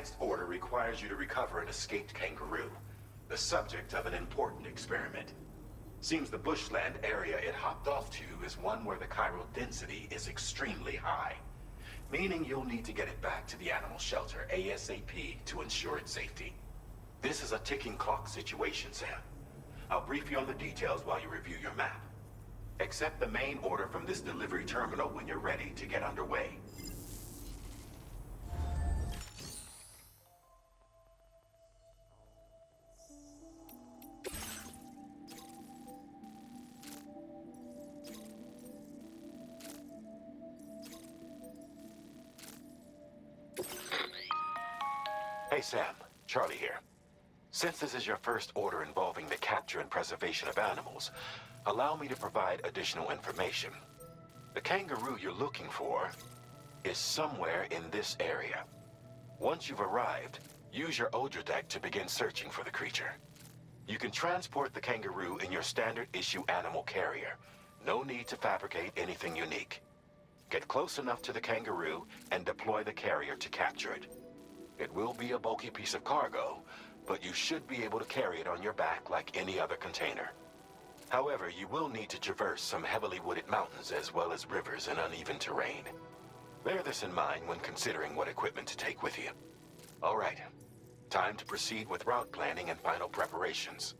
next order requires you to recover an escaped kangaroo, the subject of an important experiment. Seems the bushland area it hopped off to is one where the chiral density is extremely high, meaning you'll need to get it back to the animal shelter ASAP to ensure its safety. This is a ticking clock situation, Sam. I'll brief you on the details while you review your map. Accept the main order from this delivery terminal when you're ready to get underway. Hey Sam, Charlie here. Since this is your first order involving the capture and preservation of animals, allow me to provide additional information. The kangaroo you're looking for is somewhere in this area. Once you've arrived, use your Odradek to begin searching for the creature. You can transport the kangaroo in your standard issue animal carrier. No need to fabricate anything unique. Get close enough to the kangaroo and deploy the carrier to capture it. It will be a bulky piece of cargo, but you should be able to carry it on your back like any other container. However, you will need to traverse some heavily wooded mountains as well as rivers and uneven terrain. Bear this in mind when considering what equipment to take with you. All right, time to proceed with route planning and final preparations.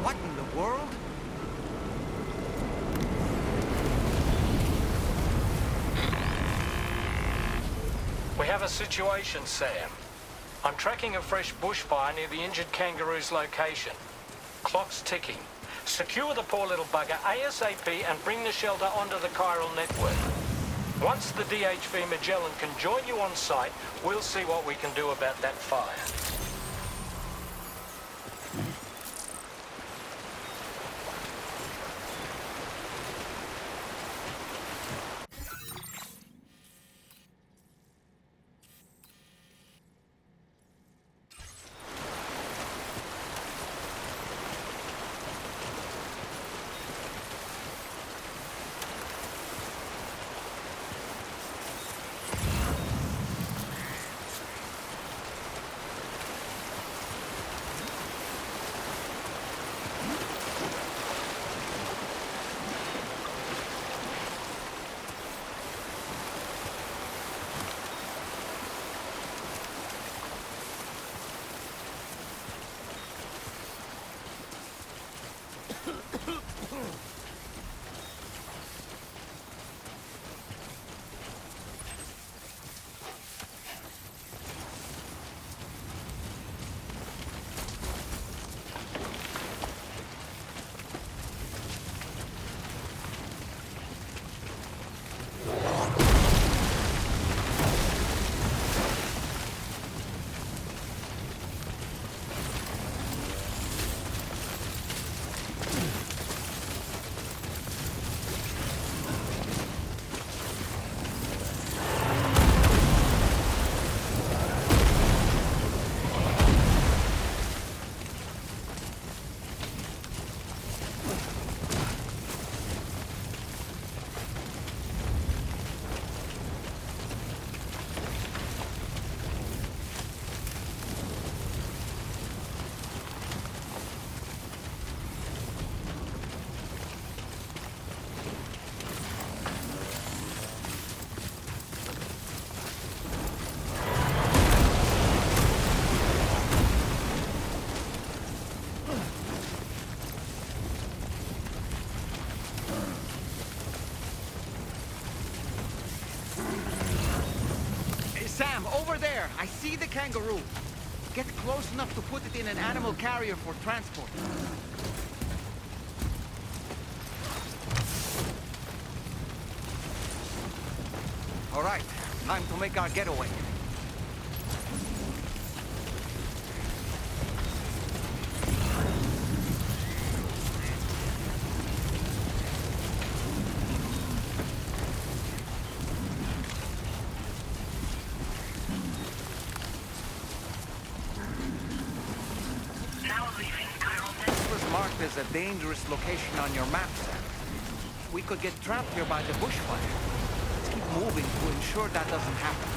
What in the world? We have a situation, Sam. I'm tracking a fresh bushfire near the injured kangaroo's location. Clock's ticking. Secure the poor little bugger ASAP and bring the shelter onto the chiral network. Once the DHV Magellan can join you on site, we'll see what we can do about that fire. Sam, over there! I see the kangaroo! Get close enough to put it in an animal carrier for transport. All right, time to make our getaway. Is a dangerous location on your map, Sam. We could get trapped here by the bushfire. Let's keep moving to ensure that doesn't happen.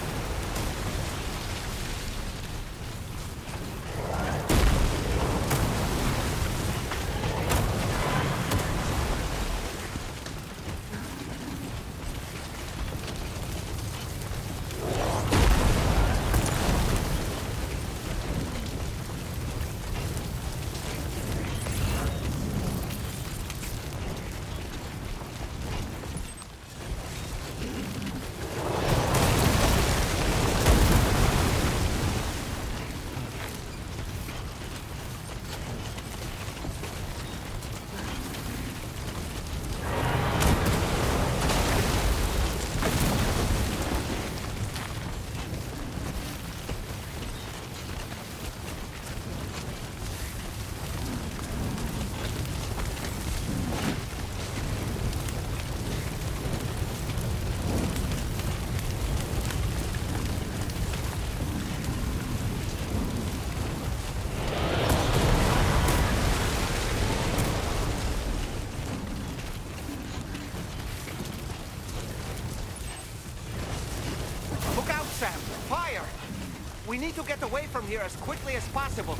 We need to get away from here as quickly as possible.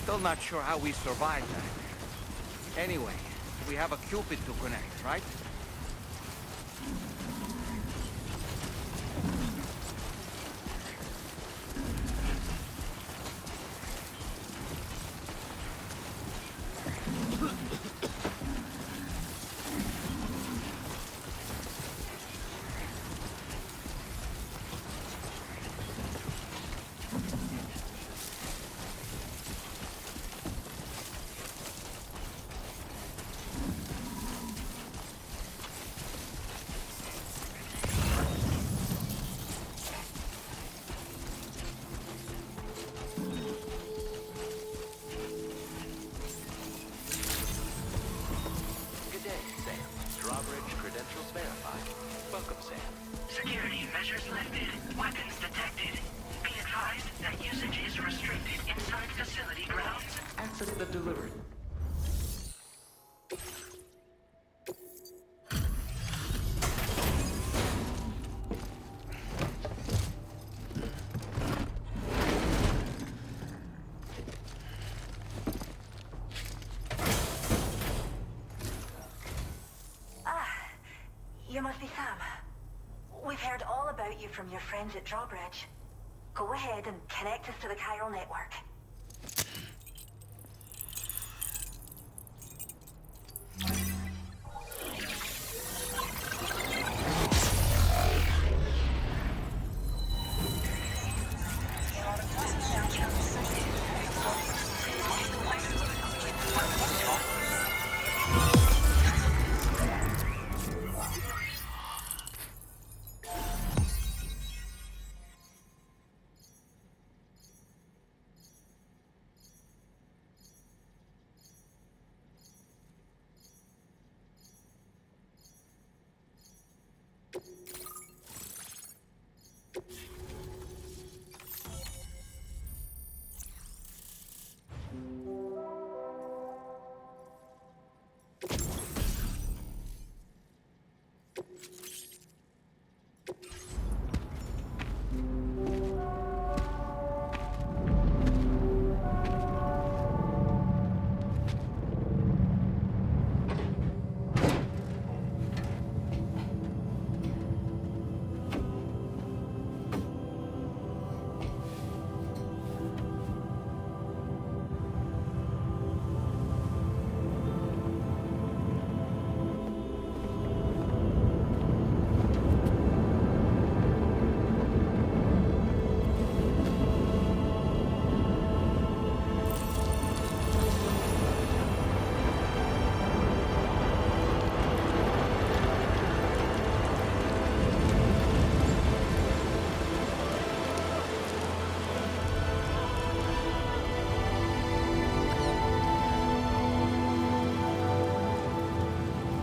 Still not sure how we survived that. Anyway, we have a Cupid to connect, right? Security measures lifted. Weapons detected. Be advised that usage is restricted inside facility grounds. Access the delivery. You must be Sam. We've heard all about you from your friends at Drawbridge. Go ahead and connect us to the chiral network.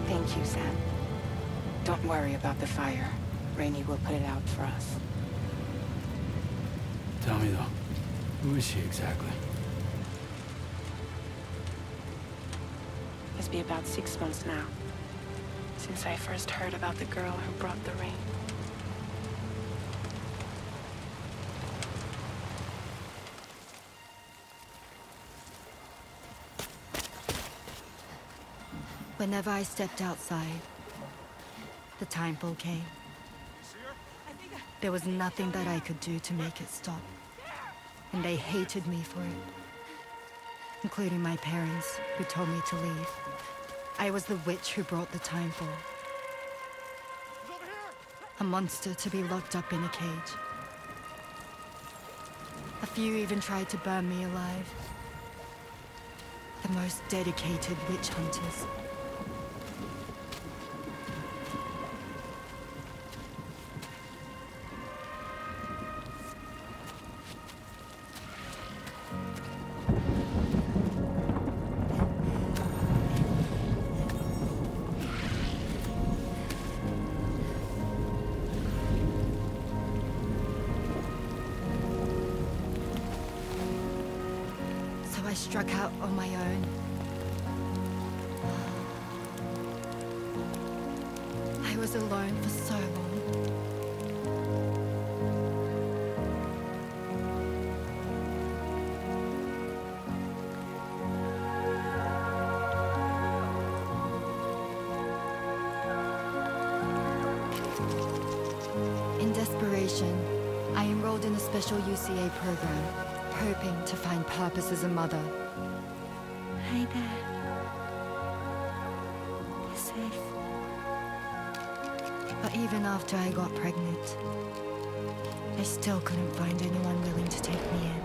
Thank you, Sam. Don't worry about the fire. Rainey will put it out for us. Tell me though, who is she exactly? It's been about 6 months now, since I first heard about the girl who brought the rain. Whenever I stepped outside, the timefall came. There was nothing that I could do to make it stop. And they hated me for it. Including my parents, who told me to leave. I was the witch who brought the timefall. A monster to be locked up in a cage. A few even tried to burn me alive. The most dedicated witch hunters. I struck out on my own. I was alone for so long. special UCA program, hoping to find purpose as a mother. Hi there. You're safe. But even after I got pregnant, I still couldn't find anyone willing to take me in.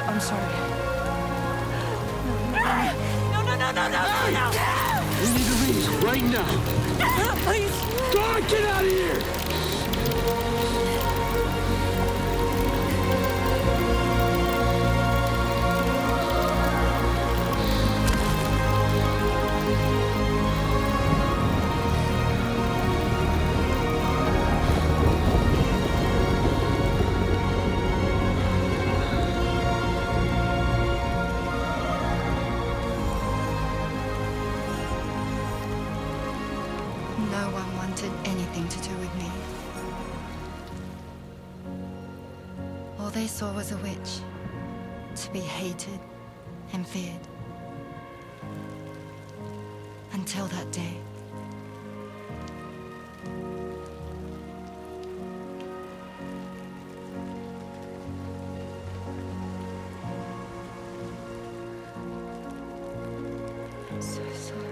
I'm sorry. We need to leave right now. Please. God, get out of here! No one wanted anything to do with me. All they saw was a witch, to be hated and feared. Until that day. I'm so sorry.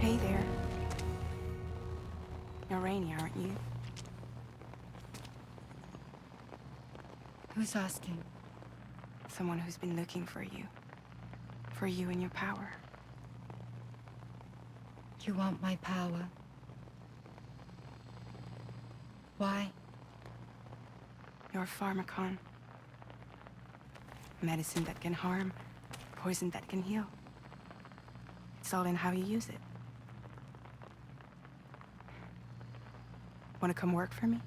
Hey there. You're Rainey, aren't you? Who's asking? Someone who's been looking for you. For you and your power. You want my power? Why? You're a pharmacon. Medicine that can harm, poison that can heal. It's all in how you use it. Want to come work for me?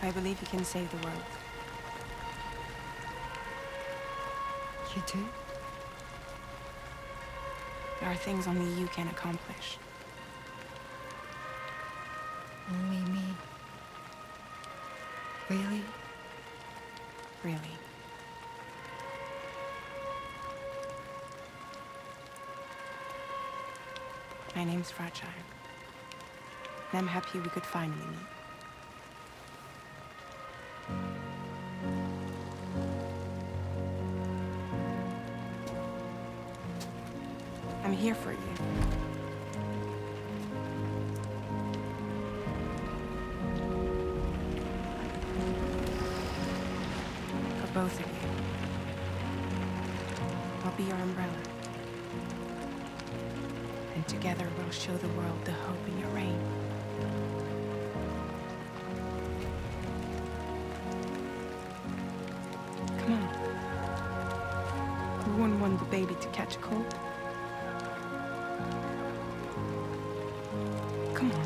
I believe you can save the world. You do? There are things only you can accomplish. Only me. Really? Really. My name's Fragile. And I'm happy we could finally meet. I'm here for you. For both of you. I'll be your umbrella. And together we'll show the world the hope in your reign. Come on. Who wouldn't want the baby to catch a cold? Come on.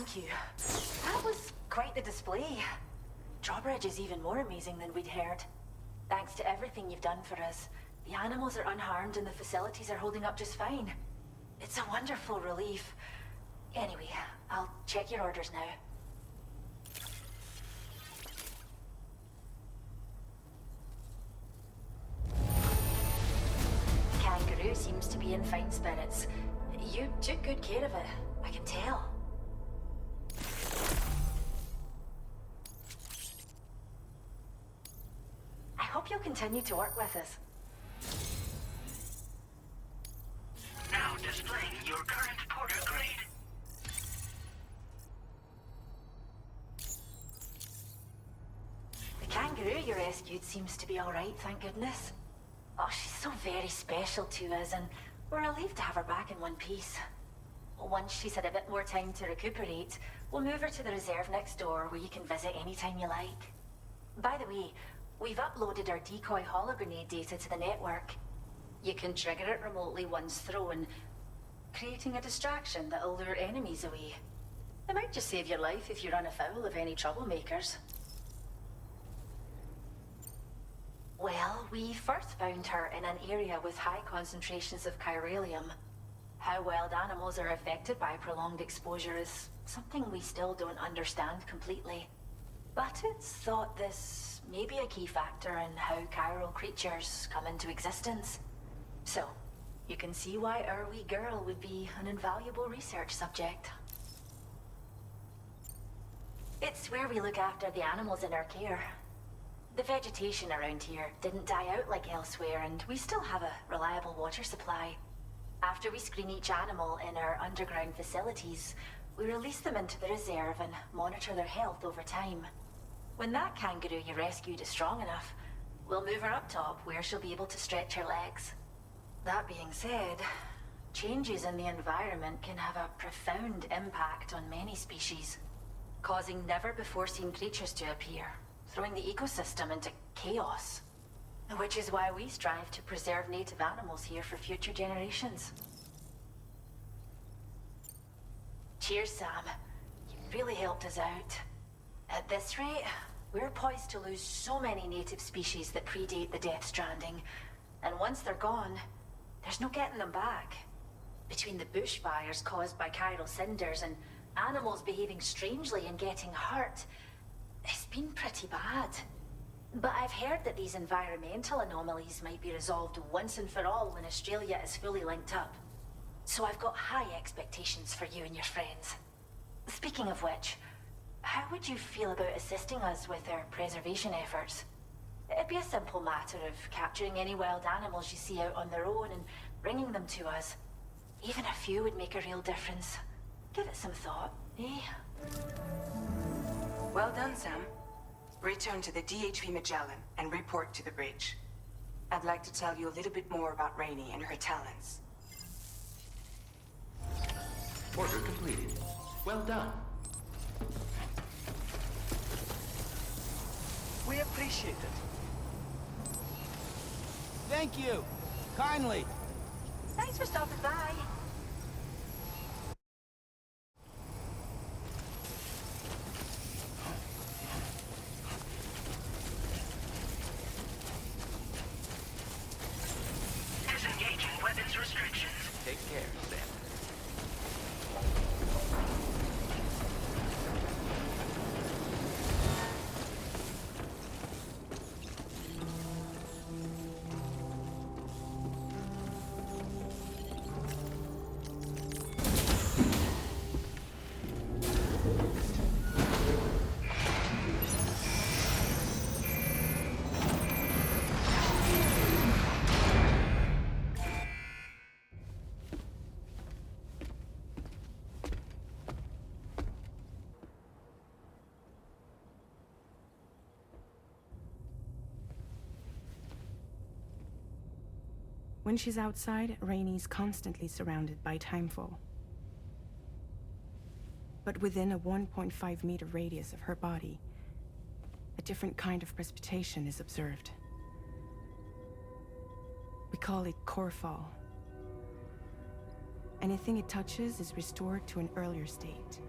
Thank you. That was quite the display. Drawbridge is even more amazing than we'd heard. Thanks to everything you've done for us, the animals are unharmed and the facilities are holding up just fine. It's a wonderful relief. Anyway, I'll check your orders now. Kangaroo seems to be in fine spirits. You took good care of it, I can tell. I hope you'll continue to work with us. Now displaying your current porter grade. The kangaroo you rescued seems to be alright, thank goodness. Oh, she's so very special to us, and we're relieved to have her back in one piece. Once she's had a bit more time to recuperate, we'll move her to the reserve next door where you can visit anytime you like. By the way, we've uploaded our decoy hologrenade data to the network. You can trigger it remotely once thrown, creating a distraction that'll lure enemies away. It might just save your life if you run afoul of any troublemakers. Well, we first found her in an area with high concentrations of chiralium. How wild animals are affected by prolonged exposure is something we still don't understand completely. But it's thought this may be a key factor in how chiral creatures come into existence. So, you can see why our wee girl would be an invaluable research subject. It's where we look after the animals in our care. The vegetation around here didn't die out like elsewhere, and we still have a reliable water supply. After we screen each animal in our underground facilities, we release them into the reserve and monitor their health over time. When that kangaroo you rescued is strong enough, we'll move her up top where she'll be able to stretch her legs. That being said, changes in the environment can have a profound impact on many species, causing never-before-seen creatures to appear, throwing the ecosystem into chaos. Which is why we strive to preserve native animals here for future generations. Cheers, Sam. You really helped us out. At this rate, we're poised to lose so many native species that predate the Death Stranding. And once they're gone, there's no getting them back. Between the bushfires caused by chiral cinders and animals behaving strangely and getting hurt, it's been pretty bad. But I've heard that these environmental anomalies might be resolved once and for all when Australia is fully linked up. So I've got high expectations for you and your friends. Speaking of which, how would you feel about assisting us with our preservation efforts? It'd be a simple matter of capturing any wild animals you see out on their own and bringing them to us. Even a few would make a real difference. Give it some thought, eh? Well done, Sam. Return to the DHV Magellan and report to the bridge. I'd like to tell you a little bit more about Rainey and her talents. Order completed. Well done. We appreciate it. Thank you. Kindly. Thanks for stopping by. Disengaging weapons restrictions. Take care, Sam. When she's outside, Rainey's constantly surrounded by timefall. But within a 1.5-meter radius of her body, a different kind of precipitation is observed. We call it core fall. Anything it touches is restored to an earlier state.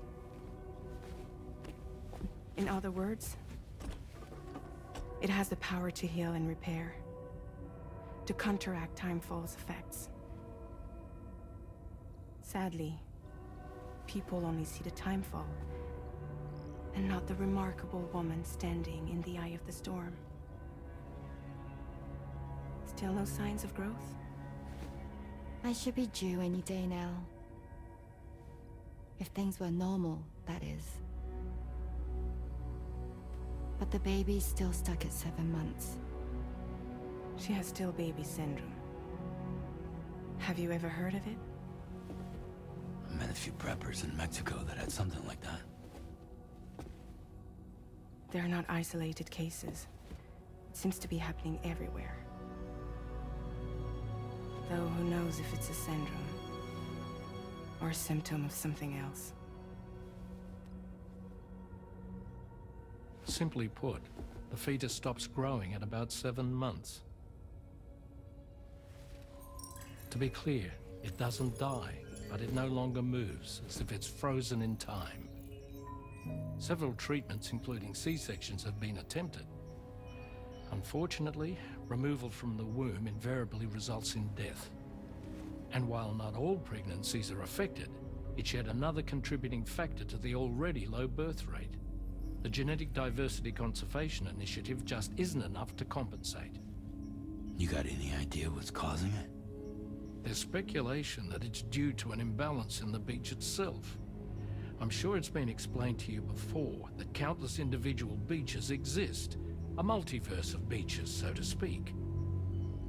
In other words, it has the power to heal and repair, to counteract Timefall's effects. Sadly, people only see the Timefall, and not the remarkable woman standing in the eye of the storm. Still no signs of growth? I should be due any day now. If things were normal, that is. But the baby's still stuck at 7 months. She has still baby syndrome. Have you ever heard of it? I met a few preppers in Mexico that had something like that. They're not isolated cases. It seems to be happening everywhere. Though who knows if it's a syndrome or a symptom of something else. Simply put, the fetus stops growing at about 7 months. To be clear, it doesn't die, but it no longer moves, as if it's frozen in time. Several treatments, including C-sections, have been attempted. Unfortunately, removal from the womb invariably results in death. And while not all pregnancies are affected, it's yet another contributing factor to the already low birth rate. The Genetic Diversity Conservation Initiative just isn't enough to compensate. You got any idea what's causing it? There's speculation that it's due to an imbalance in the beach itself. I'm sure it's been explained to you before that countless individual beaches exist, a multiverse of beaches, so to speak,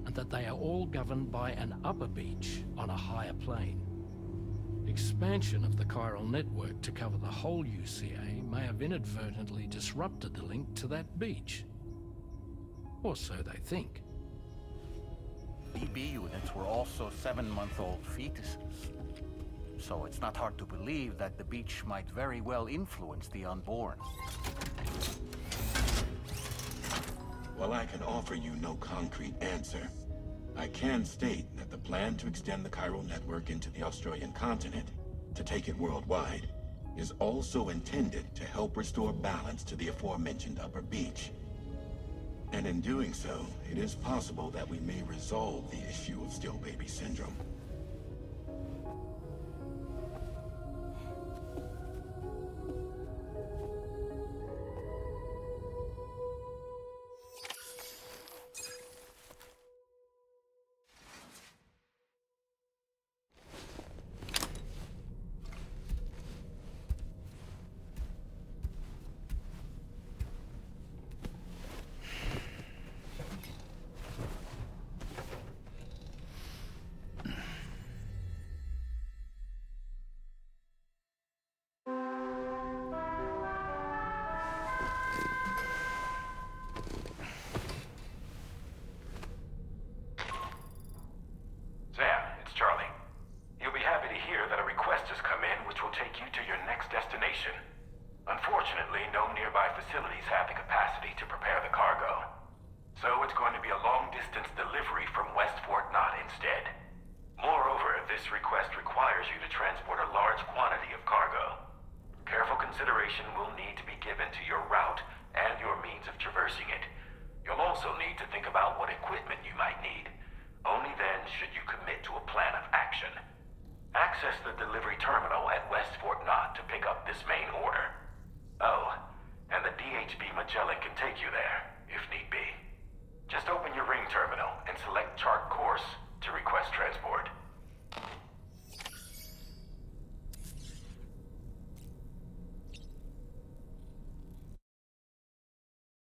and that they are all governed by an upper beach on a higher plane. Expansion of the chiral network to cover the whole UCA may have inadvertently disrupted the link to that beach. Or so they think. BB units were also 7-month-old fetuses. So it's not hard to believe that the beach might very well influence the unborn. While I can offer you no concrete answer, I can state that the plan to extend the chiral network into the Australian continent, to take it worldwide, is also intended to help restore balance to the aforementioned upper beach. And in doing so, it is possible that we may resolve the issue of still baby syndrome. Unfortunately, no nearby facilities have the capacity to prepare the cargo. So it's going to be a long-distance delivery from West Fort Knott instead. Moreover, this request requires you to transport a large quantity of cargo. Careful consideration will need to be given to your route and your means of traversing it. You'll also need to think about what equipment you might need. Only then should you commit to a plan of action. Access the delivery terminal at West Fort Knott to pick up this main order. Oh, and the DHB Magellan can take you there, if need be. Just open your ring terminal and select chart course.